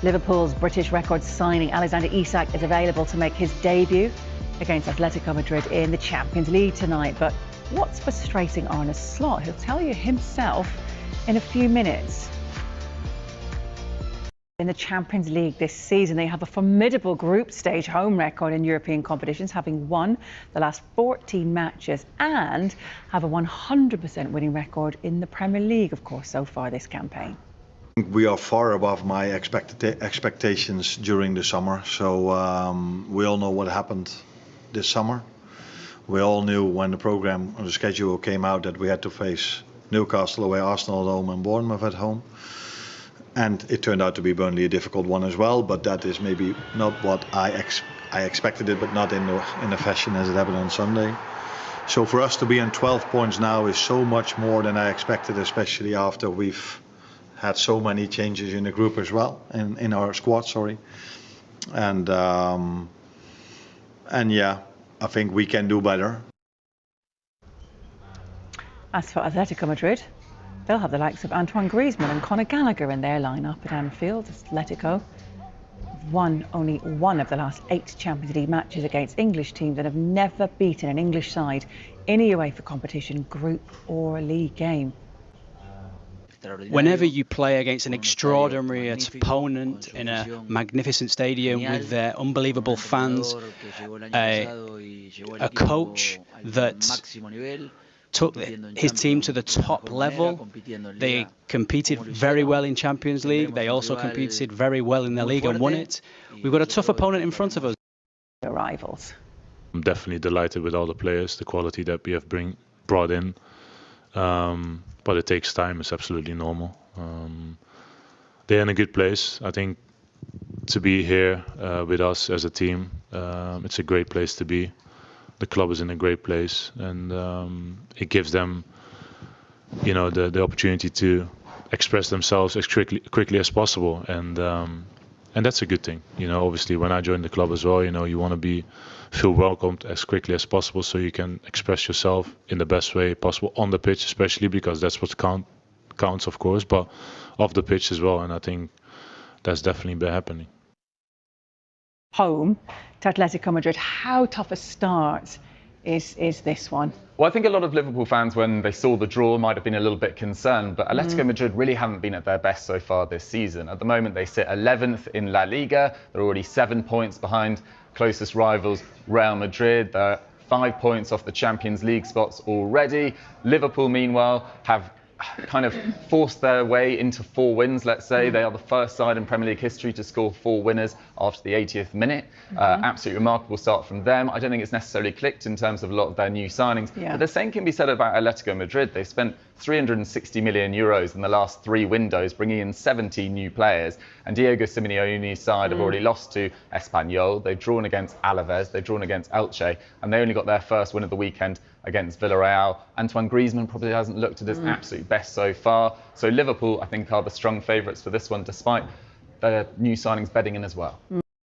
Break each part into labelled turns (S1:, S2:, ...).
S1: Liverpool's British record signing Alexander Isak is available to make his debut against Atletico Madrid in the Champions League tonight. But what's frustrating Arne Slot? He'll tell you himself in a few minutes. In the Champions League this season, they have a formidable group stage home record in European competitions, having won the last 14 matches and have a 100% winning record in the Premier League, of course, so far this campaign.
S2: We are far above my expectations during the summer, so we all know what happened this summer. We all knew when the program or the schedule came out that we had to face Newcastle away, Arsenal at home and Bournemouth at home. And it turned out to be Burnley a difficult one as well, but that is maybe not what I expected it, but not in the fashion as it happened on Sunday. So for us to be on 12 points now is so much more than I expected, especially after we've had so many changes in the group as well, in our squad, sorry. And yeah, I think we can do better.
S1: As for Atletico Madrid, they'll have the likes of Antoine Griezmann and Conor Gallagher in their lineup at Anfield. Atletico have won only one of the last 8 Champions League matches against English teams and have never beaten an English side in a UEFA competition, group or league game.
S3: Whenever you play against an extraordinary opponent in a magnificent stadium with their unbelievable fans, a coach that took his team to the top level. They competed very well in Champions League. They also competed very well in the league and won it. We've got a tough opponent in front of us.
S1: The rivals.
S4: I'm definitely delighted with all the players, the quality that we have brought in. But it takes time. It's absolutely normal. They're in a good place. I think to be here with us as a team, it's a great place to be. The club is in a great place, and it gives them, you know, the opportunity to express themselves as quickly as possible, and that's a good thing. You know, obviously when I joined the club as well, you know, you want to feel welcomed as quickly as possible, so you can express yourself in the best way possible on the pitch, especially because that's what counts, of course, but off the pitch as well. And I think that's definitely been happening.
S1: Home to Atletico Madrid. How tough a start is this one?
S5: Well, I think a lot of Liverpool fans, when they saw the draw, might have been a little bit concerned, but Atletico Madrid really haven't been at their best so far this season. At the moment, they sit 11th in La Liga. They're already 7 points behind closest rivals Real Madrid. They're 5 points off the Champions League spots already. Liverpool, meanwhile, have kind of forced their way into 4 wins, let's say. They are the first side in Premier League history to score 4 winners after the 80th minute. Absolutely remarkable start from them. I don't think it's necessarily clicked in terms of a lot of their new signings, but the same can be said about Atletico Madrid. They've spent 360 million euros in the last 3 windows, bringing in 70 new players. And Diego Simeone's side have already lost to Espanyol. They've drawn against Alaves, they've drawn against Elche, and they only got their first win of the weekend against Villarreal. Antoine Griezmann probably hasn't looked at his absolute best so far. So Liverpool, I think, are the strong favourites for this one, despite their new signings bedding in as well.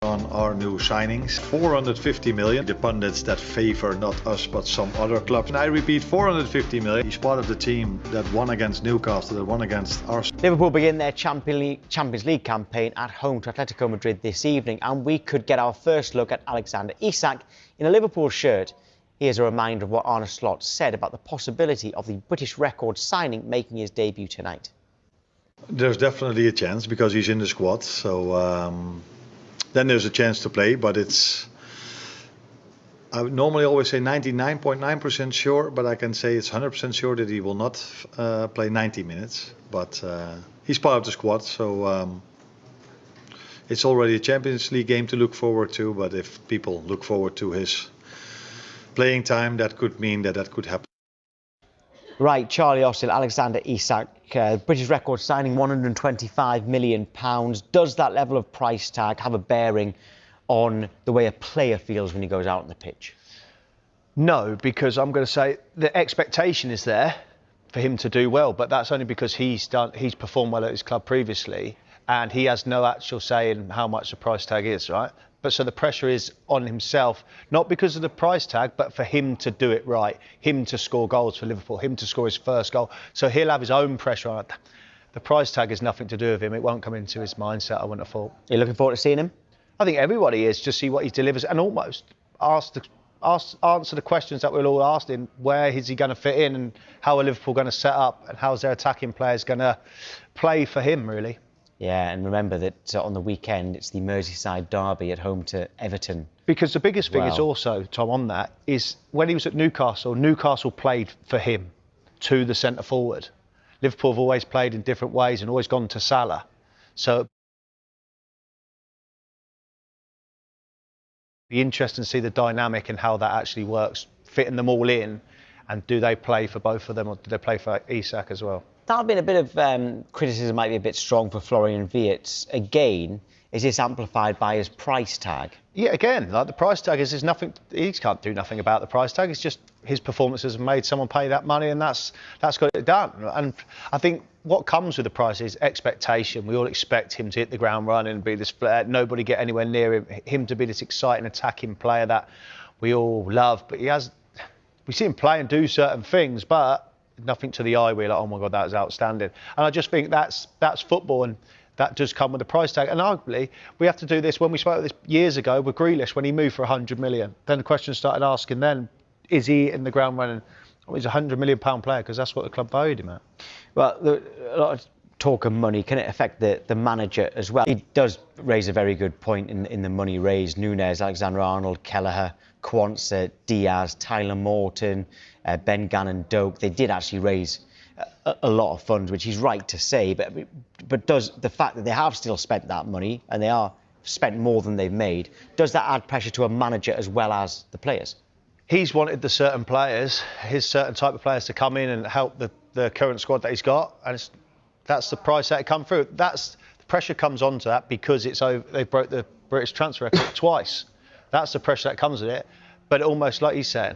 S2: On our new signings, 450 million. The pundits that favour not us but some other clubs. And I repeat, 450 million. He's part of the team that won against Newcastle, that won against Arsenal.
S6: Liverpool begin their Champions League campaign at home to Atletico Madrid this evening, and we could get our first look at Alexander Isak in a Liverpool shirt. Here's a reminder of what Arne Slot said about the possibility of the British record signing making his debut tonight.
S2: There's definitely a chance because he's in the squad, so then there's a chance to play, but I would normally always say 99.9% sure, but I can say it's 100% sure that he will not play 90 minutes. But he's part of the squad, so it's already a Champions League game to look forward to, but if people look forward to his playing time, that could mean that could happen.
S6: Right, Charlie Austin, Alexander Isak, British record signing £125 million. Does that level of price tag have a bearing on the way a player feels when he goes out on the pitch?
S7: No, because I'm going to say the expectation is there for him to do well, but that's only because he's performed well at his club previously, and he has no actual say in how much the price tag is, right? But so the pressure is on himself, not because of the price tag, but for him to do it right, him to score goals for Liverpool, him to score his first goal. So he'll have his own pressure on it. The price tag has nothing to do with him. It won't come into his mindset, I wouldn't have thought.
S6: Are you looking forward to seeing him?
S7: I think everybody is, just see what he delivers and almost answer the questions that we're all asking. Where is he going to fit in, and how are Liverpool going to set up, and how's their attacking players going to play for him, really?
S6: Yeah, and remember that on the weekend it's the Merseyside derby at home to Everton.
S7: Because the biggest thing is also, Tom, on that, is when he was at Newcastle, Newcastle played for him to the centre forward. Liverpool have always played in different ways and always gone to Salah. So it'd be interesting to see the dynamic and how that actually works, fitting them all in, and do they play for both of them, or do they play for Isak as well?
S6: That'll be a bit of criticism, might be a bit strong for Florian Wirtz. Again, is this amplified by his price tag?
S7: Yeah, again, like the price tag is, there's nothing, he can't do nothing about the price tag. It's just his performances have made someone pay that money, and that's got it done. And I think what comes with the price is expectation. We all expect him to hit the ground running and be this, nobody get anywhere near him to be this exciting attacking player that we all love. But we see him play and do certain things, but nothing to the eye. We're like, oh my God, that is outstanding. And I just think that's football, and that does come with the price tag. And arguably, we have to do this. When we spoke this years ago with Grealish, when he moved for 100 million, then the question started asking then, is he in the ground running? Well, he's a £100 million player, because that's what the club valued him at. Well,
S6: A lot of talk of money. Can it affect the manager as well? He does raise a very good point in the money raised. Nunes, Alexander-Arnold, Kelleher, Quansah, Diaz, Tyler Morton, Ben Gannon-Doak. They did actually raise a lot of funds, which he's right to say, but does the fact that they have still spent that money, and they are spent more than they've made, does that add pressure to a manager as well as the players?
S7: He's wanted the certain players, his certain type of players, to come in and help the current squad that he's got, and that's the price that come through. The pressure comes onto that because they broke the British transfer record twice. That's the pressure that comes with it. But almost like he's saying,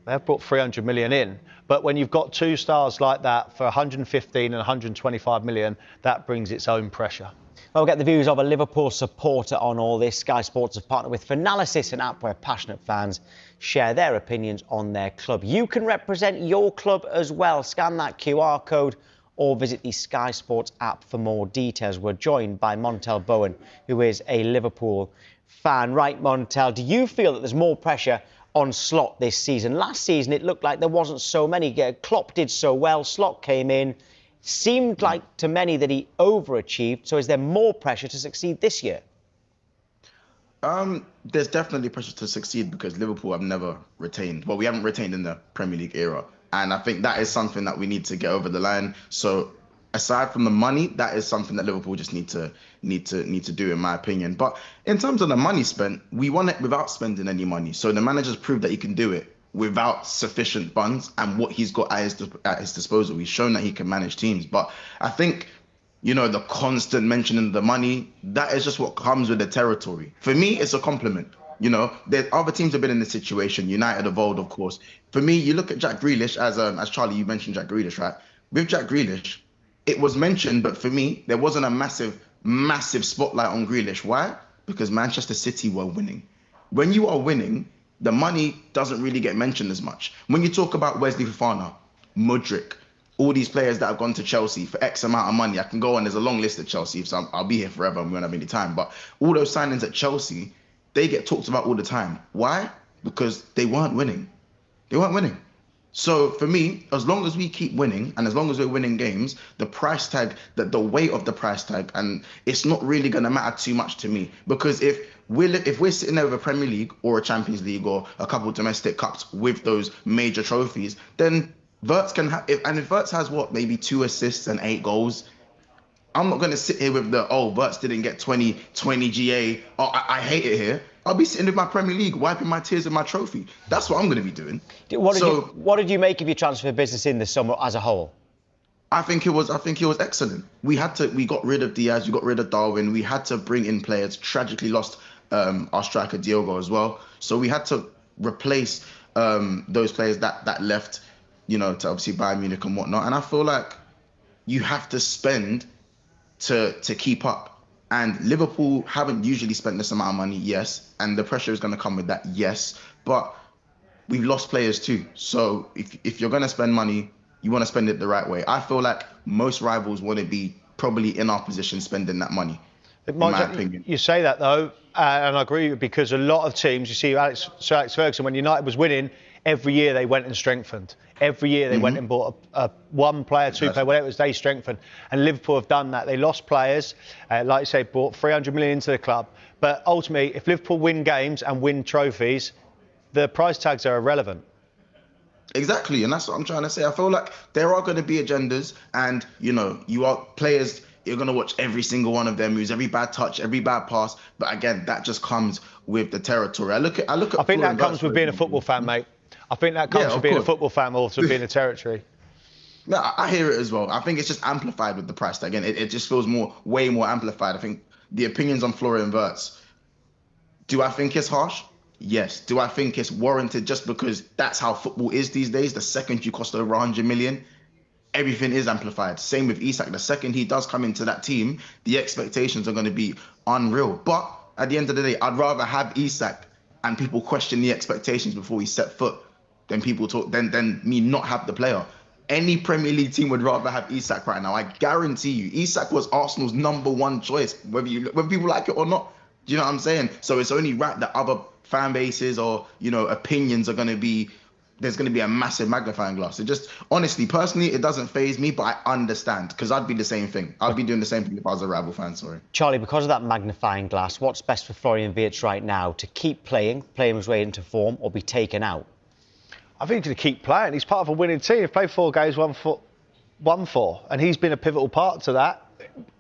S7: they've brought 300 million in. But when you've got two stars like that for 115 and 125 million, that brings its own pressure.
S6: Well, we'll get the views of a Liverpool supporter on all this. Sky Sports have partnered with Finalysis, an app where passionate fans share their opinions on their club. You can represent your club as well. Scan that QR code or visit the Sky Sports app for more details. We're joined by Montel Bowen, who is a Liverpool fan. Right, Montel, do you feel that there's more pressure on Slot this season? Last season, it looked like there wasn't so many. Klopp did so well. Slot came in. Seemed like to many that he overachieved. So is there more pressure to succeed this year?
S8: There's definitely pressure to succeed because Liverpool have never retained. Well, we haven't retained in the Premier League era. And I think that is something that we need to get over the line. So aside from the money, that is something that Liverpool just need to do, in my opinion. But in terms of the money spent, we won it without spending any money. So the manager's proved that he can do it without sufficient funds, and what he's got at his disposal. He's shown that he can manage teams. But I think, the constant mentioning of the money, that is just what comes with the territory. For me, it's a compliment. There's other teams have been in this situation. United of old, of course. For me, you look at Jack Grealish, as Charlie, you mentioned Jack Grealish, right? With Jack Grealish, it was mentioned, but for me, there wasn't a massive spotlight on Grealish. Why? Because Manchester City were winning. When you are winning, the money doesn't really get mentioned as much. When you talk about Wesley Fofana, Mudryk, all these players that have gone to Chelsea for X amount of money, I can go on, there's a long list at Chelsea, so I'll be here forever and we won't have any time. But all those signings at Chelsea, they get talked about all the time. Why? Because they weren't winning. They weren't winning. So for me, as long as we keep winning and as long as we're winning games, the price tag, the weight of the price tag, and it's not really going to matter too much to me. Because if we're sitting there with a Premier League or a Champions League or a couple of domestic cups with those major trophies, then Wirtz can have, if Wirtz has maybe 2 assists and 8 goals, I'm not going to sit here with Wirtz didn't get 20 GA. Oh, I hate it here. I'll be sitting with my Premier League, wiping my tears with my trophy. That's what I'm going to be doing.
S6: What did you make of your transfer business in the summer as a whole?
S8: I think it was excellent. We got rid of Diaz, we got rid of Darwin. We had to bring in players. Tragically lost our striker Diogo as well. So we had to replace those players that left, to obviously Bayern Munich and whatnot. And I feel like you have to spend to keep up. And Liverpool haven't usually spent this amount of money, yes. And the pressure is going to come with that, yes. But we've lost players too. So if you're going to spend money, you want to spend it the right way. I feel like most rivals want to be probably in our position spending that money. In my opinion.
S7: You say that though, and I agree with you, because a lot of teams, you see Sir Alex Ferguson, when United was winning, every year they went and strengthened. Every year they went and bought a one player, two player, whatever it was, they strengthened. And Liverpool have done that. They lost players, like you say, brought 300 million into the club. But ultimately, if Liverpool win games and win trophies, the price tags are irrelevant.
S8: Exactly, and that's what I'm trying to say. I feel like there are going to be agendas, and you are players. You're going to watch every single one of their moves, every bad touch, every bad pass. But again, that just comes with the territory. I think
S7: that comes with being a football fan, mate. I think that comes with being a football fan more than being a territory.
S8: No, I hear it as well. I think it's just amplified with the price tag. Again, it just feels way more amplified. I think the opinions on Florian Wirtz. Do I think it's harsh? Yes. Do I think it's warranted just because that's how football is these days? The second you cost over 100 million, everything is amplified. Same with Isak. The second he does come into that team, the expectations are going to be unreal. But at the end of the day, I'd rather have Isak and people question the expectations before he set foot than me not have the player. Any Premier League team would rather have Isak right now. I guarantee you, Isak was Arsenal's #1 choice, whether people like it or not. Do you know what I'm saying? So it's only right that other fan bases or opinions are going to be. There's going to be a massive magnifying glass. It just, honestly, personally, it doesn't faze me, but I understand, because I'd be the same thing. I'd be doing the same thing if I was a rival fan, sorry.
S6: Charlie, because of that magnifying glass, what's best for Florian Wirtz right now? To keep playing his way into form, or be taken out?
S7: I think to keep playing. He's part of a winning team. He's played 4 games, won 4, and he's been a pivotal part to that.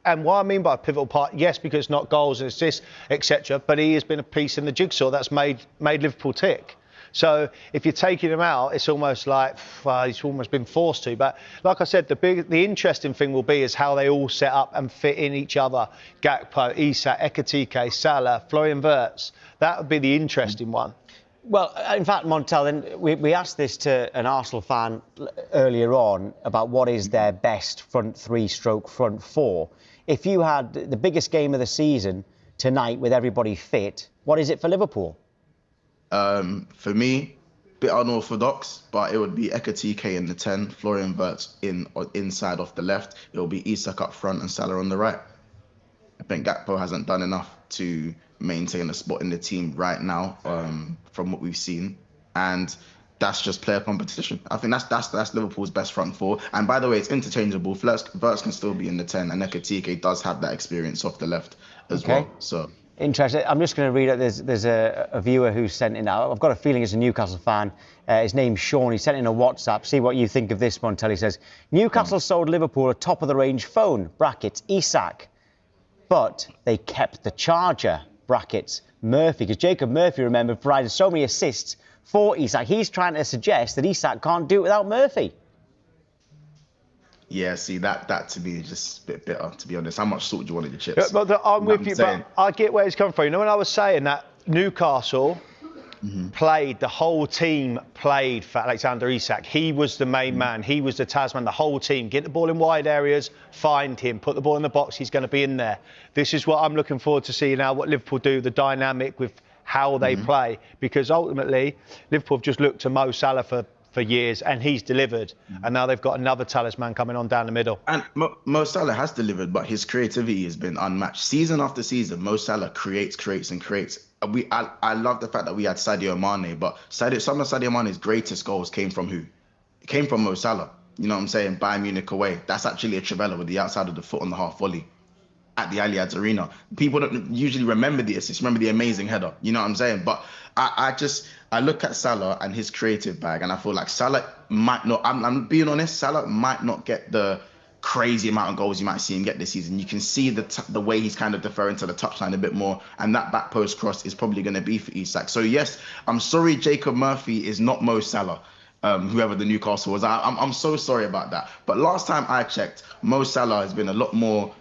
S7: And what I mean by a pivotal part, yes, because not goals and assists, etc., but he has been a piece in the jigsaw that's made Liverpool tick. So if you're taking him out, it's almost like he's almost been forced to. But like I said, the interesting thing will be is how they all set up and fit in each other. Gakpo, Isak, Ekitike, Salah, Florian Wirtz. That would be the interesting one.
S6: Well, in fact, Montel, then we asked this to an Arsenal fan earlier on about what is their best front 3 / front 4. If you had the biggest game of the season tonight with everybody fit, what is it for Liverpool?
S8: For me, bit unorthodox, but it would be Ekitike in the 10, Florian Wirtz inside off the left. It will be Isak up front and Salah on the right. I think Gakpo hasn't done enough to maintain a spot in the team right now, from what we've seen, and that's just player competition. I think that's Liverpool's best front 4. And by the way, it's interchangeable. Wirtz can still be in the 10, and Ekitike does have that experience off the left as well. So.
S6: Interesting. I'm just going to read it. There's a viewer who's sent in. I've got a feeling he's a Newcastle fan. His name's Sean. He sent in a WhatsApp. See what you think of this one, Montel. He says, Newcastle sold Liverpool a top-of-the-range phone, brackets, Isak, but they kept the charger, brackets, Murphy, because Jacob Murphy, remember, provided so many assists for Isak. He's trying to suggest that Isak can't do it without Murphy.
S8: Yeah, see, that to me is just a bit bitter, to be honest. How much salt do you want in your chips?
S7: Yeah, but I'm with you, but I get where he's coming from. When I was saying that Newcastle played, the whole team played for Alexander Isak. He was the main man. He was the Tasman, the whole team. Get the ball in wide areas, find him, put the ball in the box. He's going to be in there. This is what I'm looking forward to see now, what Liverpool do, the dynamic with how they play. Because ultimately, Liverpool have just looked to Mo Salah for years, and he's delivered. And now they've got another talisman coming on down the middle.
S8: And Mo Salah has delivered, but his creativity has been unmatched. Season after season, Mo Salah creates. I love the fact that we had Sadio Mane, but some of Sadio Mane's greatest goals came from who? It came from Mo Salah. You know what I'm saying? Bayern Munich away. That's actually a trivela with the outside of the foot on the half volley at the Allianz Arena. People don't usually remember the assist, remember the amazing header. You know what I'm saying? But I look at Salah and his creative bag, and I feel like Salah might not, I'm being honest, Salah might not get the crazy amount of goals you might see him get this season. You can see the way he's kind of deferring to the touchline a bit more, and that back post cross is probably going to be for Isak. So yes, I'm sorry Jacob Murphy is not Mo Salah. Whoever the Newcastle was. I'm so sorry about that. But last time I checked, Mo Salah has been a lot more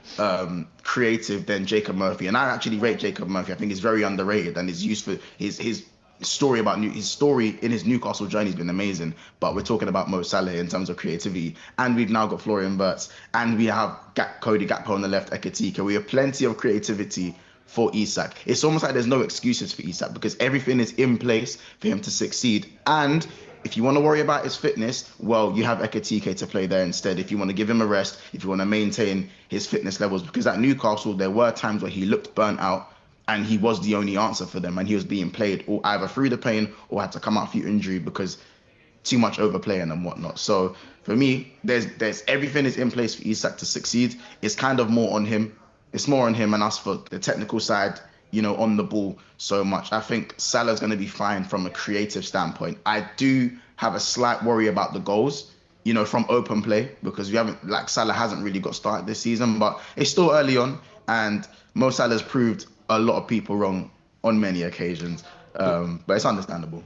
S8: creative than Jacob Murphy. And I actually rate Jacob Murphy. I think he's very underrated, and his use for his story in his Newcastle journey has been amazing. But we're talking about Mo Salah in terms of creativity. And we've now got Florian Wirtz, and we have Cody Gakpo on the left, Ekitike. We have plenty of creativity for Isak. It's almost like there's no excuses for Isak because everything is in place for him to succeed. And if you want to worry about his fitness, well, you have Ekitike to play there instead. If you want to give him a rest, if you want to maintain his fitness levels, because at Newcastle there were times where he looked burnt out, and he was the only answer for them, and he was being played or either through the pain or had to come out through injury because too much overplaying and whatnot. So for me, there's everything is in place for Isak to succeed. It's kind of more on him. It's more on him and us for the technical side, on the ball so much. I think Salah's going to be fine from a creative standpoint. I do have a slight worry about the goals, from open play, because Salah hasn't really got started this season, but it's still early on, and Mo Salah's proved a lot of people wrong on many occasions, but it's understandable.